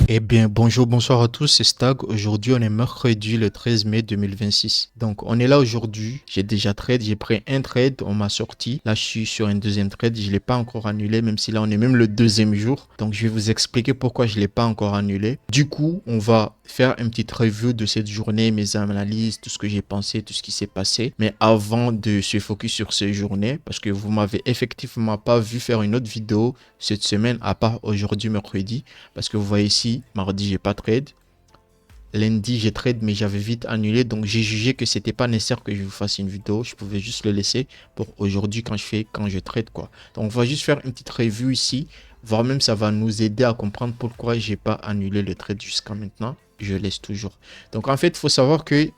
Eh bien, bonjour, bonsoir à tous, c'est Stag. Aujourd'hui, on est mercredi le 13 mai 2026. Donc, on est là aujourd'hui. J'ai déjà trade, j'ai pris un trade, on m'a sorti. Là, je suis sur un deuxième trade. Je ne l'ai pas encore annulé, même si là, on est même le deuxième jour. Donc, je vais vous expliquer pourquoi je ne l'ai pas encore annulé. Du coup, on va faire une petite review de cette journée, mes analyses, tout ce que j'ai pensé, tout ce qui s'est passé. Mais avant de se focus sur cette journée, parce que vous m'avez effectivement pas vu faire une autre vidéo cette semaine, à part aujourd'hui, mercredi. Parce que vous voyez ici, mardi, j'ai pas trade. Lundi, j'ai trade, mais j'avais vite annulé. Donc, j'ai jugé que c'était pas nécessaire que je vous fasse une vidéo. Je pouvais juste le laisser pour aujourd'hui quand je trade, quoi. Donc, on va juste faire une petite review ici. Voire même, ça va nous aider à comprendre pourquoi j'ai pas annulé le trade jusqu'à maintenant. Je laisse toujours. Donc, en fait, il faut savoir que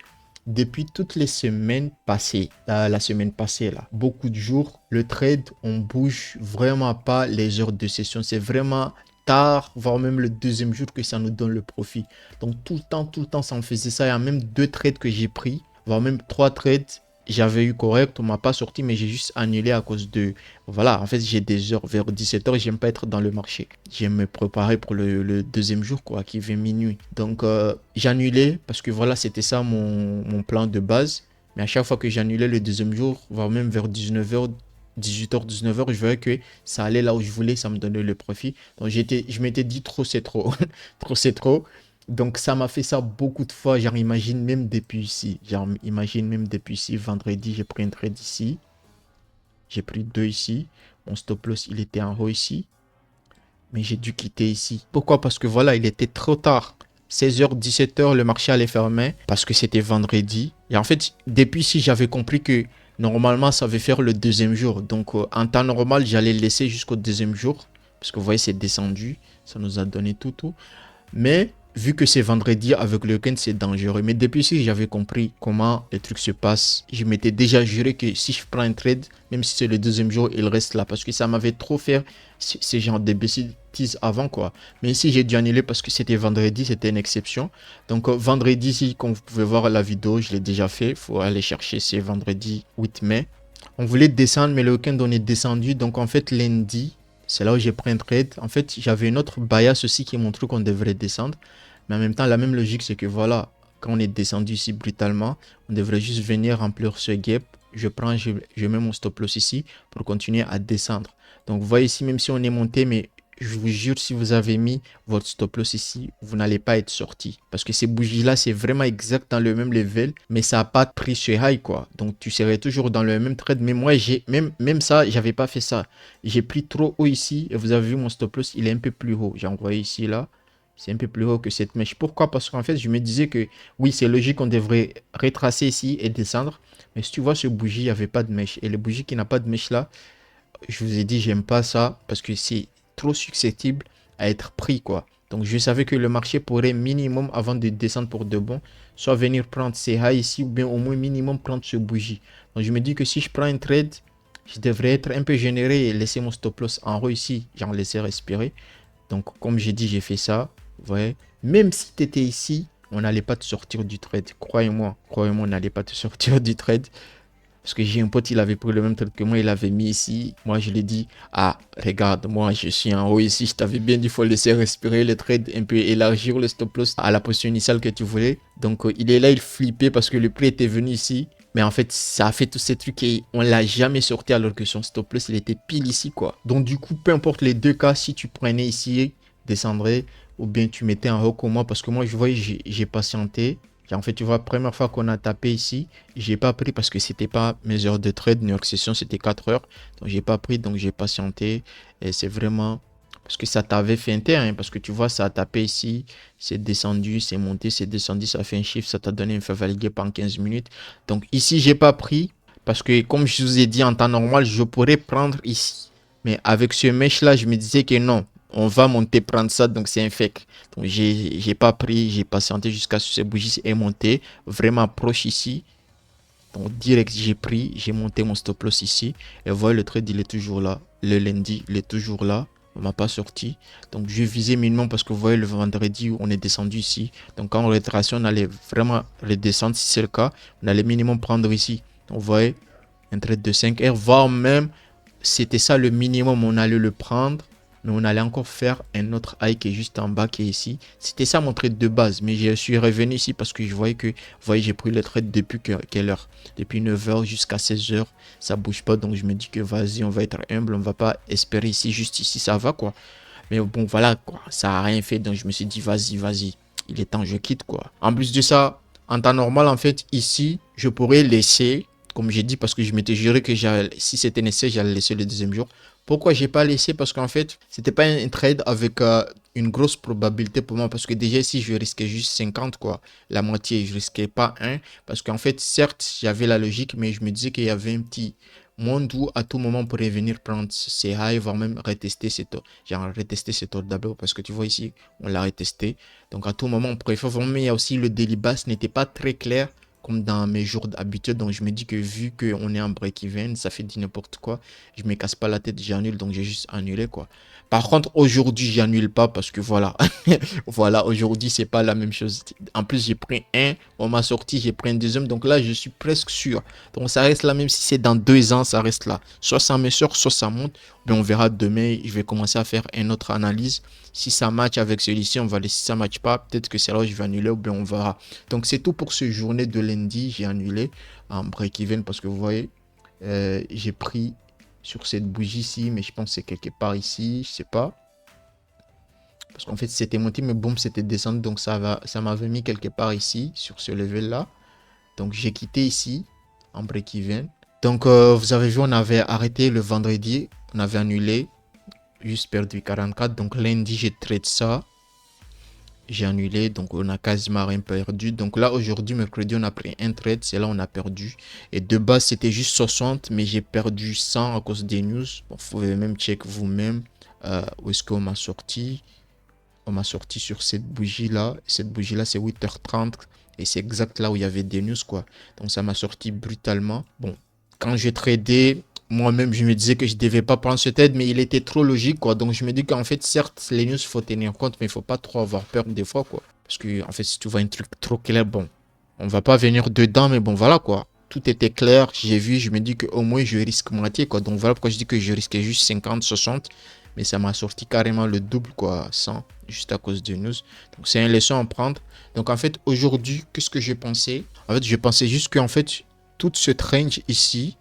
depuis toutes les semaines passées, la semaine passée, là, beaucoup de jours, le trade, on bouge vraiment pas les heures de session. C'est vraiment tard, voire même le deuxième jour que ça nous donne le profit. Donc tout le temps, ça me faisait ça. Il y a même deux trades que j'ai pris, voire même trois trades. J'avais eu correct, on m'a pas sorti, mais j'ai juste annulé à cause de... Voilà, en fait, j'ai des heures vers 17 h, j'aime pas être dans le marché. J'aime me préparer pour le deuxième jour, quoi, qui vient minuit. Donc, j'ai annulé parce que voilà, c'était ça mon plan de base. Mais à chaque fois que j'annulais le deuxième jour, voire même vers 19 h, 18 h, 19 h, je voyais que ça allait là où je voulais, ça me donnait le profit. Donc, je m'étais dit trop, c'est trop. Trop, c'est trop. Donc ça m'a fait ça beaucoup de fois. Genre imagine même depuis ici. Genre imagine même depuis ici. Vendredi, j'ai pris un trade ici. J'ai pris deux ici. Mon stop loss, il était en haut ici. Mais j'ai dû quitter ici. Pourquoi? Parce que voilà, il était trop tard. 16 h, 17 h, le marché allait fermer parce que c'était vendredi. Et en fait, depuis ici, j'avais compris que normalement, ça va faire le deuxième jour. Donc, en temps normal, j'allais le laisser jusqu'au deuxième jour. Parce que vous voyez, c'est descendu. Ça nous a donné tout. Mais vu que c'est vendredi avec le week-end, c'est dangereux. Mais depuis si j'avais compris comment les trucs se passent, je m'étais déjà juré que si je prends un trade, même si c'est le deuxième jour, il reste là. Parce que ça m'avait trop fait ces genres de bêtises avant, quoi. Mais ici, j'ai dû annuler parce que c'était vendredi, c'était une exception. Donc, vendredi, si, comme vous pouvez voir la vidéo, je l'ai déjà fait. Il faut aller chercher, c'est vendredi 8 mai. On voulait descendre, mais le week-end, on est descendu. Donc, en fait, lundi, c'est là où j'ai pris un trade. En fait, j'avais une autre bias aussi qui montre qu'on devrait descendre. Mais en même temps, la même logique, c'est que voilà, quand on est descendu ici brutalement, on devrait juste venir remplir ce gap. Je mets mon stop loss ici pour continuer à descendre. Donc, vous voyez ici, même si on est monté, mais je vous jure, si vous avez mis votre stop loss ici, vous n'allez pas être sorti. Parce que ces bougies-là, c'est vraiment exact dans le même level, mais ça n'a pas pris ce high, quoi. Donc, tu serais toujours dans le même trade. Mais moi, même ça, j'avais pas fait ça. J'ai pris trop haut ici et vous avez vu mon stop loss, il est un peu plus haut. J'ai envoyé ici, là. C'est un peu plus haut que cette mèche. Pourquoi? Parce qu'en fait, je me disais que oui, c'est logique, on devrait retracer ici et descendre. Mais si tu vois, ce bougie, il n'y avait pas de mèche. Et les bougies qui n'ont pas de mèche là, je vous ai dit, j'aime pas ça parce que c'est trop susceptible à être pris, quoi. Donc, je savais que le marché pourrait minimum, avant de descendre pour de bon, soit venir prendre ces highs ici ou bien au moins minimum prendre ce bougie. Donc, je me dis que si je prends un trade, je devrais être un peu généré et laisser mon stop loss en haut ici. J'en laisser respirer. Donc, comme j'ai dit, j'ai fait ça. Vous voyez, même si tu étais ici, on n'allait pas te sortir du trade. Croyez-moi, on n'allait pas te sortir du trade. Parce que j'ai un pote, il avait pris le même trade que moi, il avait mis ici. Moi, je lui ai dit, ah, regarde, moi, je suis en haut ici. Je t'avais bien dit, il faut laisser respirer le trade, un peu élargir le stop loss à la position initiale que tu voulais. Donc, il est là, il flippait parce que le prix était venu ici. Mais en fait, ça a fait tous ces trucs et on l'a jamais sorti alors que son stop loss, il était pile ici, quoi. Donc, du coup, peu importe les deux cas, si tu prenais ici, descendrais, ou bien tu mettais en haut comme moi, parce que moi, je voyais, j'ai patienté. En fait, tu vois, première fois qu'on a tapé ici, j'ai pas pris parce que c'était pas mes heures de trade. New York Session, c'était 4 heures. Donc, j'ai pas pris, donc j'ai patienté. Et c'est vraiment parce que ça t'avait fait un terrain. Parce que tu vois, ça a tapé ici, c'est descendu, c'est monté, c'est descendu, ça fait un chiffre, ça t'a donné un fair value gap en 15 minutes. Donc, ici, j'ai pas pris parce que, comme je vous ai dit en temps normal, je pourrais prendre ici. Mais avec ce mesh là, je me disais que non, on va monter prendre ça, donc c'est un fake. Donc j'ai pas pris, j'ai patienté jusqu'à ce que ces bougies aient monté vraiment proche ici. Donc direct j'ai pris, j'ai monté mon stop loss ici. Et voilà, le trade il est toujours là. Le lundi il est toujours là. On m'a pas sorti. Donc je visais minimum parce que vous voyez le vendredi on est descendu ici. Donc en rétractation on allait vraiment redescendre si c'est le cas. On allait minimum prendre ici. Donc vous voyez un trade de 5 heures, voire même c'était ça le minimum, on allait le prendre. mais on allait encore faire un autre high qui est juste en bas, qui est ici. C'était ça mon trade de base, mais je suis revenu ici parce que je voyais que, vous voyez, j'ai pris le trade depuis quelle heure? Depuis 9 h jusqu'à 16 h, ça bouge pas, donc je me dis que vas-y, on va être humble, on va pas espérer ici, juste ici, ça va quoi. Mais bon, voilà quoi, ça a rien fait, donc je me suis dit vas-y, vas-y, il est temps, je quitte quoi. En plus de ça, en temps normal, en fait, ici, je pourrais laisser, comme j'ai dit, parce que je m'étais juré que si c'était nécessaire, j'allais laisser le deuxième jour. Pourquoi j'ai pas laissé? Parce qu'en fait, c'était pas un trade avec une grosse probabilité pour moi. Parce que déjà ici, je risquais juste 50 quoi. La moitié, je risquais pas un. Parce qu'en fait, certes, j'avais la logique, mais je me disais qu'il y avait un petit monde où à tout moment on pourrait venir prendre ces highs, voire même retester cet ordre. Genre retester cet ordre d'abord. Parce que tu vois ici, on l'a retesté. Donc à tout moment, on pourrait faire vraiment. Mais il y a aussi le daily bass n'était pas très clair comme dans mes jours d'habitude. Donc je me dis que vu qu'on est en break-even, ça fait dit n'importe quoi. Je me casse pas la tête, j'annule. Donc j'ai juste annulé quoi. Par contre, aujourd'hui, j'annule pas parce que voilà. Voilà, aujourd'hui, c'est pas la même chose. En plus, j'ai pris un, on m'a sorti, j'ai pris un deuxième. Donc là, je suis presque sûr. Donc ça reste là, même si c'est dans 2 ans, ça reste là. Soit ça me sort, soit ça monte. Mais on verra demain. Je vais commencer à faire une autre analyse. Si ça match avec celui-ci, on va laisser. Si ça match pas, peut-être que c'est là où je vais annuler ou bien on verra. Donc c'est tout pour ce journée de lundi. J'ai annulé en break-even parce que vous voyez, j'ai pris sur cette bougie-ci, mais je pense que c'est quelque part ici, je sais pas. Parce qu'en fait, c'était monté, mais boum, c'était descendu. Donc ça m'avait mis quelque part ici, sur ce level-là. Donc j'ai quitté ici, en break-even. Donc vous avez vu, on avait arrêté le vendredi. On avait annulé, juste perdu 44. Donc lundi, j'ai trade ça. J'ai annulé, donc on a quasiment rien perdu. Donc là, aujourd'hui, mercredi, on a pris un trade, c'est là on a perdu. Et de base, c'était juste 60, mais j'ai perdu 100 à cause des news. Bon, vous pouvez même check vous-même où est-ce qu'on m'a sorti. On m'a sorti sur cette bougie-là. Cette bougie-là, c'est 8h30. Et c'est exact là où il y avait des news, quoi. Donc ça m'a sorti brutalement. Bon, quand j'ai tradé, moi-même, je me disais que je ne devais pas prendre ce trade, mais il était trop logique, quoi. Donc je me dis qu'en fait, certes, les news, il faut tenir compte, mais il ne faut pas trop avoir peur des fois, quoi. Parce que, en fait, si tu vois un truc trop clair, bon, on ne va pas venir dedans, mais bon, voilà, quoi. Tout était clair, j'ai vu, je me dis qu'au moins je risque moitié, quoi. Donc voilà pourquoi je dis que je risquais juste 50, 60. Mais ça m'a sorti carrément le double, quoi, 100, juste à cause de news. Donc c'est une leçon à prendre. Donc en fait, aujourd'hui, qu'est-ce que j'ai pensé? En fait, je pensais juste qu'en fait, toute cette range ici,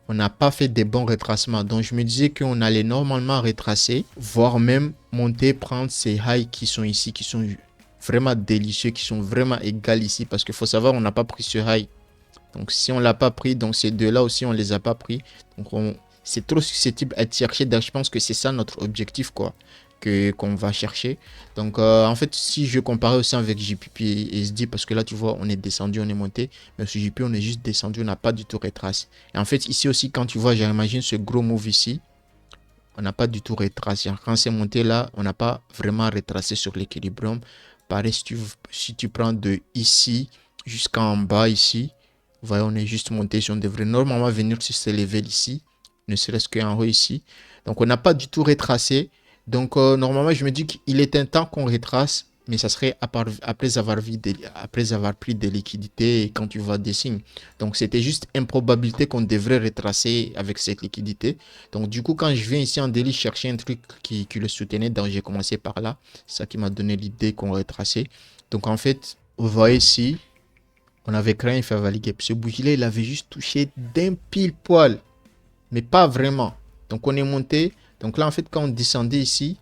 on n'a pas fait des bons retracements. Donc je me disais qu'on allait normalement retracer, voire même monter, prendre ces highs qui sont ici, qui sont vraiment délicieux, qui sont vraiment égales ici. Parce qu'il faut savoir, on n'a pas pris ce high. Donc si on ne l'a pas pris, donc ces deux-là aussi, on ne les a pas pris. Donc c'est trop susceptible à être cherché. Donc je pense que c'est ça notre objectif, quoi, qu'on va chercher. Donc en fait, si je comparais aussi avec JPP et SD, parce que là, tu vois, on est descendu, on est monté. Mais sur JPP, on est juste descendu, on n'a pas du tout retracé. Et en fait, ici aussi, quand tu vois, j'imagine ce gros move ici, on n'a pas du tout retracé. Quand c'est monté là, on n'a pas vraiment retracé sur l'équilibrium. Pareil, si tu prends de ici jusqu'en bas ici, vous voyez, on est juste monté. Si on devrait normalement venir sur ce level ici, ne serait-ce qu'en haut ici. Donc, on n'a pas du tout retracé. Donc, normalement, je me dis qu'il est un temps qu'on retrace, mais ça serait après avoir pris des liquidités et quand tu vois des signes. Donc, c'était juste une probabilité qu'on devrait retracer avec cette liquidité. Donc, du coup, quand je viens ici en délit chercher un truc qui le soutenait, donc j'ai commencé par là. C'est ça qui m'a donné l'idée qu'on retraçait. Donc, en fait, vous voyez ici, on avait créé un favori gap. Ce bougie-là, il avait juste touché d'un pile poil, mais pas vraiment. Donc, on est monté. Donc là, en fait, quand on descendait ici,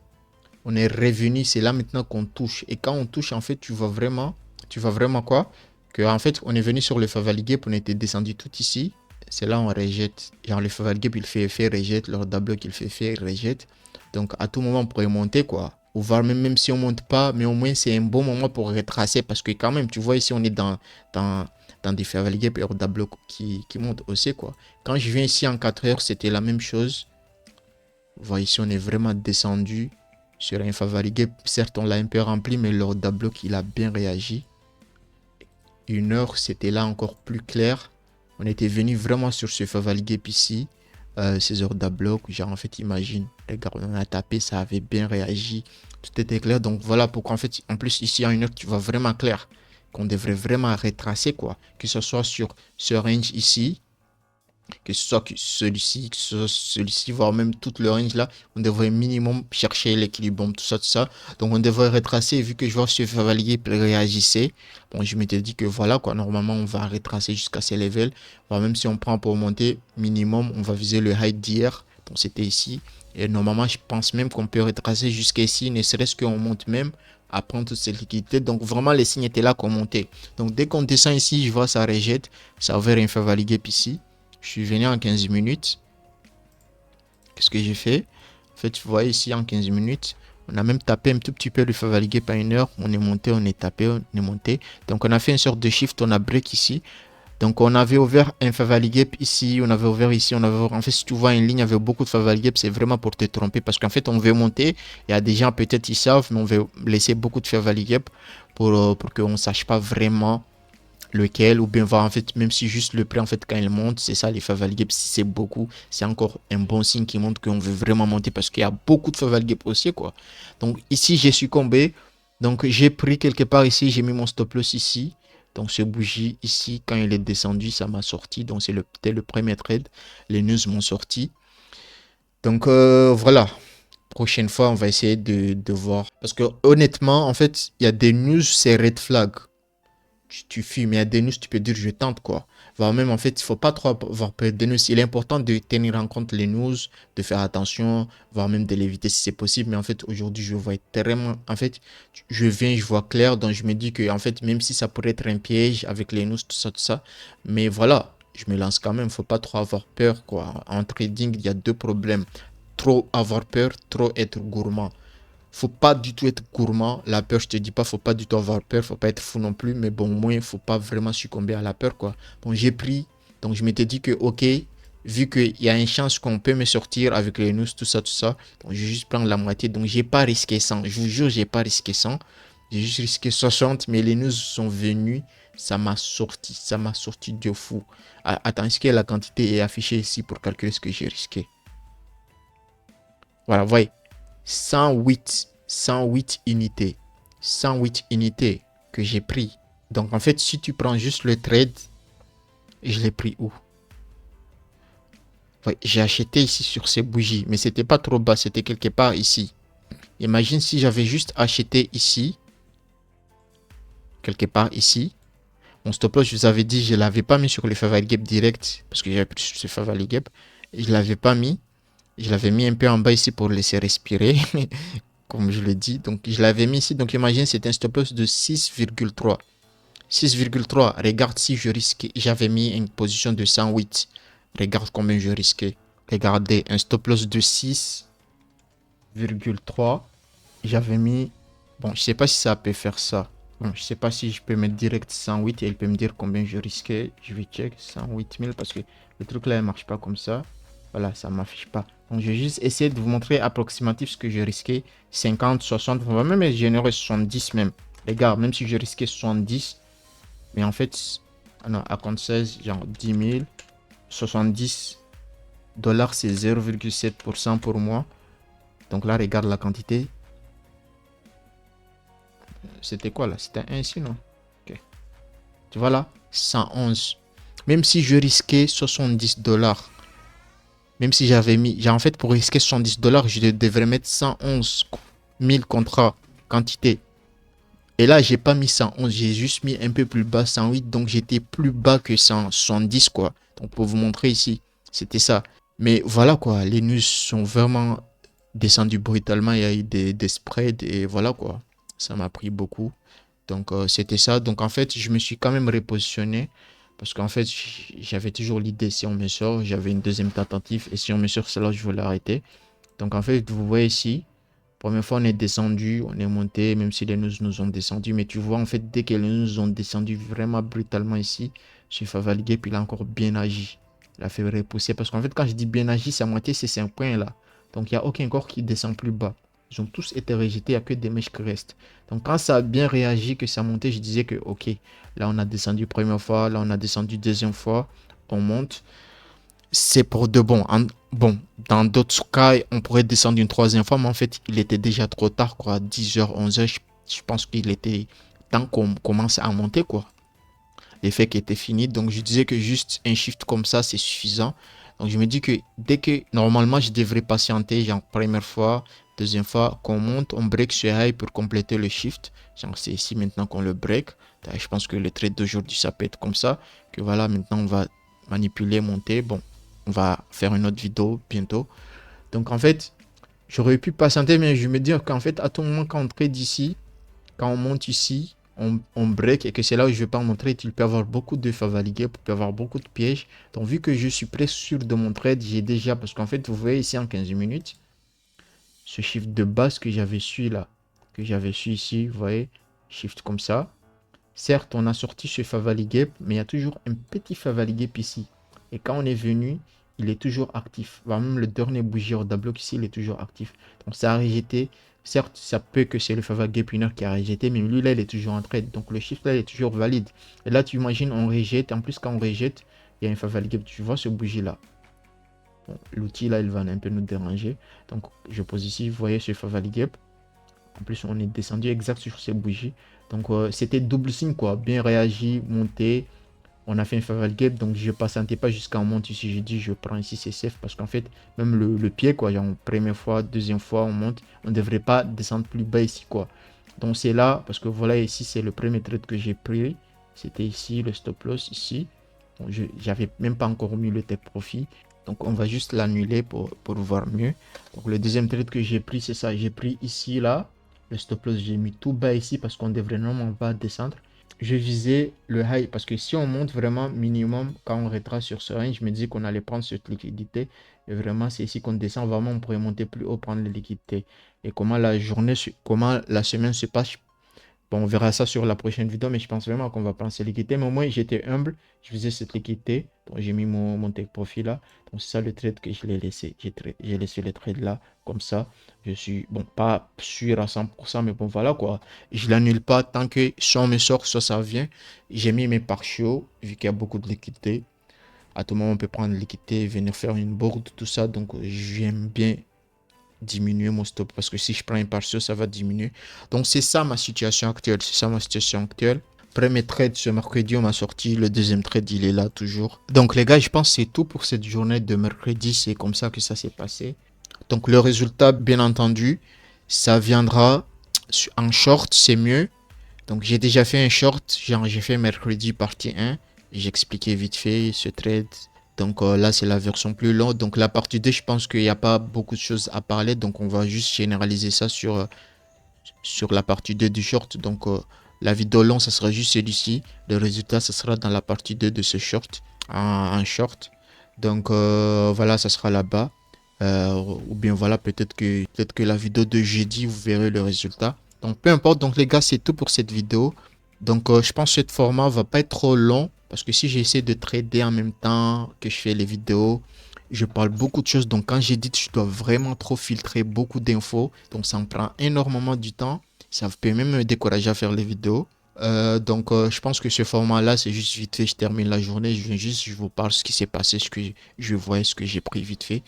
on est revenu. C'est là maintenant qu'on touche. Et quand on touche, en fait, tu vois vraiment quoi? Que, en fait, on est venu sur le favori gap, on était descendu tout ici. C'est là on rejette. Genre, le favori gap, il fait effet, rejette. Le double qu'il fait effet, rejette. Donc, à tout moment, on pourrait monter, quoi. Ou voir même si on monte pas, mais au moins, c'est un bon moment pour retracer. Parce que quand même, tu vois, ici, on est dans des favori gap et double qui montent aussi, quoi. Quand je viens ici en 4 heures, c'était la même chose. Vous voyez, ici, on est vraiment descendu sur un favori gap. Certes, on l'a un peu rempli, mais leur double, il a bien réagi. 1 heure, c'était là encore plus clair. On était venu vraiment sur ce favori gap ici. Ces heures d'abloc, genre en fait, imagine, regarde, on a tapé, ça avait bien réagi. Tout était clair. Donc voilà pourquoi en fait, en plus, ici, en 1 heure, tu vois vraiment clair qu'on devrait vraiment retracer, quoi. Que ce soit sur ce range ici, que ce soit celui-ci, que ce soit celui-ci, voire même toute le range là, on devrait minimum chercher l'équilibre, tout ça, tout ça. Donc on devrait retracer, vu que je vois ce Chevalier réagissait. Bon, je m'étais dit que voilà quoi, normalement on va retracer jusqu'à ces levels. Voire même si on prend pour monter, minimum, on va viser le high d'hier. Bon, c'était ici. Et normalement, je pense même qu'on peut retracer jusqu'à ici, ne serait-ce qu'on monte même à prendre toute cette liquidité. Donc vraiment, les signes étaient là qu'on montait. Donc dès qu'on descend ici, je vois ça rejette. Ça a ouvert un favori gap ici. Je suis venu en 15 minutes. Qu'est-ce que j'ai fait? En fait, tu vois ici en 15 minutes, on a même tapé un tout petit peu le favori gap à 1 heure. On est monté, on est tapé, on est monté. Donc on a fait une sorte de shift, on a break ici. Donc on avait ouvert un favori gap ici, on avait ouvert ici, on avait ouvert... En fait, si tu vois une ligne avec beaucoup de favori gap, c'est vraiment pour te tromper. Parce qu'en fait, on veut monter. Il y a des gens, peut-être ils savent, mais on veut laisser beaucoup de favori gap pour qu'on ne sache pas vraiment lequel, ou bien voir en fait, même si juste le prix en fait quand il monte, c'est ça les favori gap, si c'est beaucoup, c'est encore un bon signe qui montre qu'on veut vraiment monter parce qu'il y a beaucoup de favori gap aussi quoi. Donc ici j'ai succombé, donc j'ai pris quelque part ici, j'ai mis mon stop loss ici. Donc ce bougie ici, quand il est descendu, ça m'a sorti. Donc c'était le premier trade. Les news m'ont sorti. Donc voilà. Prochaine fois, on va essayer de voir. Parce que honnêtement, en fait, il y a des news, c'est red flag. Tu fumes, il y a des news, tu peux dire je tente quoi. Voire même en fait, il ne faut pas trop avoir peur des news. Il est important de tenir en compte les news, de faire attention, voire même de l'éviter si c'est possible. Mais en fait, aujourd'hui, je vois tellement. En fait, je viens, je vois clair. Donc je me dis que en fait, même si ça pourrait être un piège avec les news, tout ça. Mais voilà, je me lance quand même. Il ne faut pas trop avoir peur quoi. En trading, il y a deux problèmes. Trop avoir peur, trop être gourmand. Faut pas du tout être gourmand. La peur, je te dis pas, faut pas du tout avoir peur, faut pas être fou non plus, mais bon, au moins, faut pas vraiment succomber à la peur, quoi. Bon, j'ai pris, donc je m'étais dit que, ok, vu qu'il y a une chance qu'on peut me sortir avec les news, tout ça, donc je vais juste prendre la moitié. Donc, j'ai pas risqué 100. Je vous jure, j'ai pas risqué 100. J'ai juste risqué 60, mais les news sont venus. Ça m'a sorti de fou. Attends, est-ce que la quantité est affichée ici pour calculer ce que j'ai risqué? Voilà, vous voyez. 108 unités. 108 unités que j'ai pris. Donc, en fait, si tu prends juste le trade, je l'ai pris où? Ouais, j'ai acheté ici sur ces bougies, mais c'était pas trop bas, c'était quelque part ici. Imagine si j'avais juste acheté ici, quelque part ici. Mon stop loss, je vous avais dit, je ne l'avais pas mis sur le favori gap direct, parce que j'avais pris sur ce favori gap. Je ne l'avais pas mis. Je l'avais mis un peu en bas ici pour laisser respirer. Comme je le dis. Donc, je l'avais mis ici. Donc, imagine, c'est un stop loss de 6,3. 6,3. Regarde si je risquais. J'avais mis une position de 108. Regarde combien je risquais. Regardez, un stop loss de 6,3. J'avais mis... Bon, je sais pas si ça peut faire ça. Bon, je sais pas si je peux mettre direct 108 et il peut me dire combien je risquais. Je vais check 108 000 parce que le truc là, il marche pas comme ça. Voilà, ça m'affiche pas. Donc, je vais juste essayer de vous montrer approximatif ce que je risquais. 50, 60, on va même être généreux, 70 même. Regarde, même si je risquais 70, mais en fait, non, à compte 16, genre 10 000, 70 dollars, c'est 0,7% pour moi. Donc là, regarde la quantité. C'était quoi là? C'était 1 ici, non? Ok. Tu vois là? 111. Même si je risquais 70 dollars, même si j'avais mis, en fait, pour risquer 70 dollars, je devrais mettre 111 000 contrats quantité. Et là, j'ai pas mis 111, j'ai juste mis un peu plus bas, 108. Donc, j'étais plus bas que 170, quoi. Donc, pour vous montrer ici, c'était ça. Mais voilà, quoi. Les news sont vraiment descendus brutalement. Il y a eu des spreads et voilà, quoi. Ça m'a pris beaucoup. Donc, c'était ça. Donc, en fait, je me suis quand même repositionné. Parce qu'en fait, j'avais toujours l'idée, si on me sort, j'avais une deuxième tentative. Et si on me sort cela, je voulais arrêter. Donc, en fait, vous voyez ici, première fois, on est descendu, on est monté, même si les news nous ont descendu. Mais tu vois, en fait, dès que les news ont descendu vraiment brutalement ici, ce Favali Gap, il a encore bien agi. Il a fait repousser. Parce qu'en fait, quand je dis bien agi, c'est à moitié ces 5 points là. Donc, il n'y a aucun corps qui descend plus bas. Ils ont tous été rejetés, il n'y a que des mèches qui restent. Donc, quand ça a bien réagi, que ça montait, je disais que, ok, là, on a descendu première fois, là, on a descendu deuxième fois, on monte. C'est pour de bon. Bon, dans d'autres cas, on pourrait descendre une troisième fois, mais en fait, il était déjà trop tard, quoi. 10h, 11h, je pense qu'il était temps qu'on commence à monter, quoi. l'effet qui était fini. Donc je disais que juste un shift comme ça, c'est suffisant. Donc je me dis que dès que normalement je devrais patienter, genre première fois, deuxième fois qu'on monte, on break ce high pour compléter le shift. Genre c'est ici maintenant qu'on le break. Je pense que le trade d'aujourd'hui ça peut être comme ça. Que voilà, maintenant on va manipuler, monter. Bon, on va faire une autre vidéo bientôt. Donc en fait, j'aurais pu patienter, mais je me dis qu'en fait, à tout moment quand on trade ici, quand on monte ici, on break et que c'est là où je vais pas montrer, il peut y avoir beaucoup de favori gap, il peut y avoir beaucoup de pièges. Donc vu que je suis presque sûr de mon trade, j'ai déjà, parce qu'en fait, vous voyez ici en 15 minutes, ce shift de base que j'avais su là, que j'avais su ici, vous voyez, shift comme ça. Certes, on a sorti ce favori gap, mais il y a toujours un petit favori gap ici. Et quand on est venu, il est toujours actif. Même le dernier bougie hors bloc ici, il est toujours actif. Donc ça a rejeté. Certes, ça peut que c'est le favori gap winner qui a rejeté, mais lui là, il est toujours en trade. Donc le shift là, il est toujours valide. Et là, tu imagines, on rejette. En plus, quand on rejette, il y a un favori gap. Tu vois ce bougie là. Bon, l'outil là, il va un peu nous déranger. Donc je pose ici, vous voyez ce favori gap. En plus, on est descendu exact sur ces bougies. Donc, c'était double signe, quoi. Bien réagi, monté. On a fait un favori gap. Donc, je ne patientais pas jusqu'à on monte ici. Je dis, je prends ici, c'est safe. Parce qu'en fait, même le pied, quoi. Genre, première fois, deuxième fois, on monte. On ne devrait pas descendre plus bas ici, quoi. Donc, c'est là. Parce que voilà, ici, c'est le premier trade que j'ai pris. C'était ici, le stop loss, ici. Donc, j'avais même pas encore mis le take profit. Donc, on va juste l'annuler pour voir mieux. Donc, le deuxième trade que j'ai pris, c'est ça. J'ai pris ici, là. Le stop loss, j'ai mis tout bas ici parce qu'on devrait normalement pas descendre. Je visais le high parce que si on monte vraiment minimum, quand on retrace sur ce range, je me dis qu'on allait prendre cette liquidité. Et vraiment, c'est ici qu'on descend. Vraiment, on pourrait monter plus haut, prendre les liquidités. Et comment la journée, comment la semaine se passe, bon, on verra ça sur la prochaine vidéo, mais je pense vraiment qu'on va prendre cette liquidité. Mais au moins, j'étais humble, je faisais cette liquidité. Donc, j'ai mis mon take profit là. Donc, c'est ça le trade que je l'ai laissé. J'ai laissé le trade là, comme ça. Je suis, bon, pas sûr à 100%, mais bon, voilà quoi. Je l'annule pas tant que soit on me sort, soit ça vient. J'ai mis mes partiaux, vu qu'il y a beaucoup de liquidité. À tout moment, on peut prendre liquidité, venir faire une board, tout ça. Donc, j'aime bien diminuer mon stop parce que si je prends un partiel, ça va diminuer. Donc, c'est ça ma situation actuelle. C'est ça ma situation actuelle. Premier trade ce mercredi, on m'a sorti. Le deuxième trade, il est là toujours. Donc, les gars, je pense que c'est tout pour cette journée de mercredi. C'est comme ça que ça s'est passé. Donc, le résultat, bien entendu, ça viendra en short, c'est mieux. Donc, j'ai déjà fait un short. Genre, j'ai fait mercredi partie 1. J'ai expliqué vite fait ce trade. Donc là, c'est la version plus longue. Donc la partie 2, je pense qu'il n'y a pas beaucoup de choses à parler. Donc on va juste généraliser ça sur la partie 2 du short. Donc la vidéo longue, ça sera juste celui-ci. Le résultat, ça sera dans la partie 2 de ce short, en short. Donc voilà, ça sera là-bas. Ou bien voilà, peut-être que la vidéo de jeudi, vous verrez le résultat. Donc peu importe. Donc les gars, c'est tout pour cette vidéo. Donc je pense que ce format va pas être trop long. Parce que si j'essaie de trader en même temps que je fais les vidéos, je parle beaucoup de choses. Donc quand j'édite, je dois vraiment trop filtrer beaucoup d'infos. Donc ça me prend énormément du temps. Ça peut même me décourager à faire les vidéos. Donc je pense que ce format-là, c'est juste vite fait. Je termine la journée. Je vous parle ce qui s'est passé, ce que je vois, ce que j'ai pris vite fait.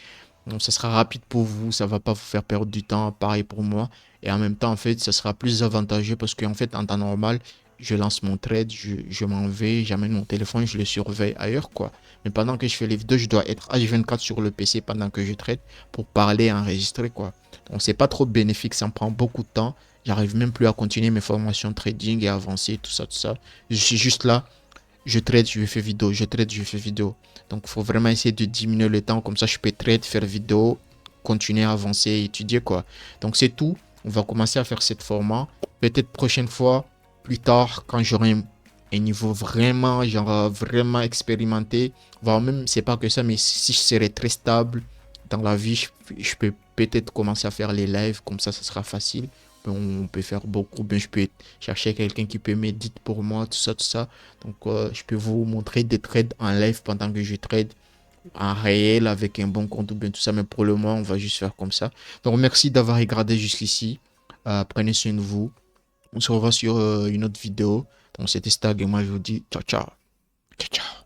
Donc ça sera rapide pour vous. Ça va pas vous faire perdre du temps. Pareil pour moi. Et en même temps, en fait, ça sera plus avantageux parce qu'en fait, en temps normal, je lance mon trade, je m'en vais, j'amène mon téléphone, je le surveille ailleurs, quoi. Mais pendant que je fais les vidéos, je dois être H24 sur le PC pendant que je trade pour parler et enregistrer, quoi. Donc, c'est pas trop bénéfique, ça me prend beaucoup de temps. J'arrive même plus à continuer mes formations trading et avancer, tout ça, tout ça. Je suis juste là, je trade, je fais vidéo, je trade, je fais vidéo. Donc, il faut vraiment essayer de diminuer le temps, comme ça, je peux trade, faire vidéo, continuer à avancer, étudier, quoi. Donc, c'est tout. On va commencer à faire cette format. Peut-être prochaine fois, plus tard, quand j'aurai un niveau vraiment, genre vraiment expérimenté, voire même, c'est pas que ça, mais si je serai très stable dans la vie, je peux peut-être commencer à faire les lives, comme ça sera facile. On peut faire beaucoup, bien je peux chercher quelqu'un qui peut m'éditer pour moi, tout ça, tout ça. Donc, je peux vous montrer des trades en live pendant que je trade en réel avec un bon compte ou bien tout ça, mais pour le moment, on va juste faire comme ça. Donc, merci d'avoir regardé jusqu'ici. Prenez soin de vous. On se revoit sur une autre vidéo. Donc c'était Stag et moi je vous dis ciao ciao. Ciao ciao.